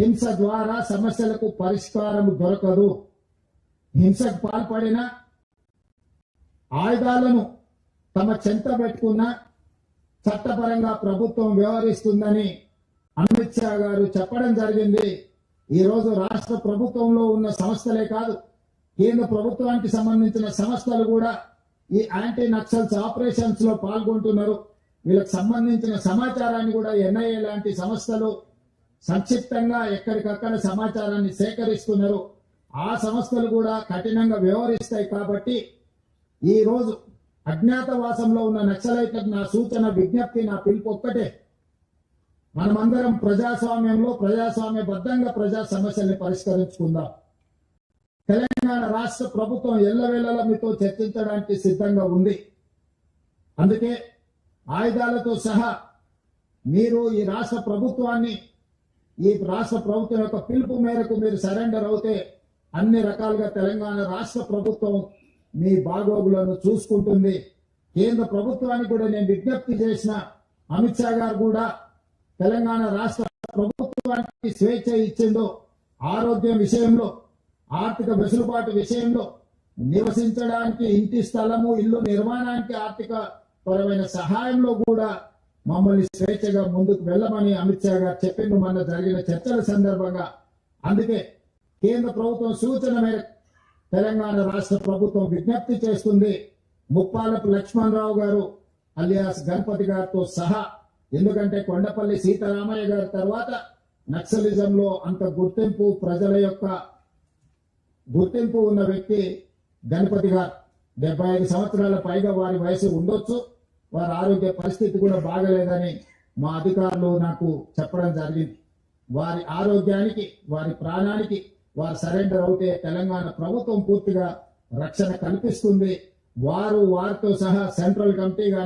హింస ద్వారా సమస్యలకు పరిష్కారం దొరకదు. హింసకు పాల్పడిన ఆయుధాలను తమ చెంత పెట్టుకున్న చట్టపరంగా ప్రభుత్వం వ్యవహరిస్తుందని అమిత్ షా గారు చెప్పడం జరిగింది. ఈ రోజు రాష్ట్ర ప్రభుత్వంలో ఉన్న సంస్థలే కాదు, కేంద్ర ప్రభుత్వానికి సంబంధించిన సంస్థలు కూడా ఈ యాంటీ నక్సల్స్ ఆపరేషన్స్ లో పాల్గొంటున్నారు. వీళ్ళకి సంబంధించిన సమాచారాన్ని కూడా ఎన్ఐఏ లాంటి సంస్థలు సంక్షిప్తంగా ఎక్కడికక్కడ సమాచారాన్ని సేకరిస్తున్నారు. ఆ సంస్థలు కూడా కఠినంగా వ్యవహరిస్తాయి. కాబట్టి ఈ రోజు అజ్ఞాతవాసంలో ఉన్న నక్సలైట్లకు నా సూచన, విజ్ఞప్తి, నా పిలుపు ఒక్కటే. మనమందరం ప్రజాస్వామ్యంలో ప్రజాస్వామ్యబద్ధంగా ప్రజా సమస్యల్ని పరిష్కరించుకుందాం. తెలంగాణ రాష్ట్ర ప్రభుత్వం ఎల్లవేళలా మీతో చర్చించడానికి సిద్ధంగా ఉంది. అందుకే ఆయుధాలతో సహా మీరు ఈ రాష్ట్ర ప్రభుత్వం యొక్క పిలుపు మేరకు మీరు సరెండర్ అవుతే అన్ని రకాలుగా తెలంగాణ రాష్ట్ర ప్రభుత్వం మీ బాగోగులను చూసుకుంటుంది. కేంద్ర ప్రభుత్వానికి కూడా నేను విజ్ఞప్తి చేసిన, అమిత్ షా గారు కూడా తెలంగాణ రాష్ట్ర ప్రభుత్వానికి స్వేచ్ఛ ఇచ్చిందో, ఆరోగ్యం విషయంలో, ఆర్థిక వెసులుబాటు విషయంలో, నివసించడానికి ఇంటి స్థలము, ఇల్లు నిర్మాణానికి ఆర్థిక పరమైన సహాయంలో కూడా మమ్మల్ని స్వేచ్ఛగా ముందుకు వెళ్ళమని అమిత్ షా గారు చెప్పిండు మొన్న జరిగిన చర్చల సందర్భంగా. అందుకే కేంద్ర ప్రభుత్వం సూచన మేరకు తెలంగాణ రాష్ట్ర ప్రభుత్వం విజ్ఞప్తి చేస్తుంది. ముప్పాలపు లక్ష్మణరావు గారు అలియాస్ గణపతి గారితో సహా, ఎందుకంటే కొండపల్లి సీతారామయ్య గారి తర్వాత నక్సలిజంలో అంత గుర్తింపు, ప్రజల యొక్క గుర్తింపు ఉన్న వ్యక్తి గణపతి గారు. 75 సంవత్సరాల పైగా వారి వయసు ఉండొచ్చు. వారి ఆరోగ్య పరిస్థితి కూడా బాగలేదని మా అధికారులు నాకు చెప్పడం జరిగింది. వారి ఆరోగ్యానికి, వారి ప్రాణానికి వారు సరెండర్ అవుతే తెలంగాణ ప్రభుత్వం పూర్తిగా రక్షణ కల్పిస్తుంది. వారితో సహా సెంట్రల్ కమిటీ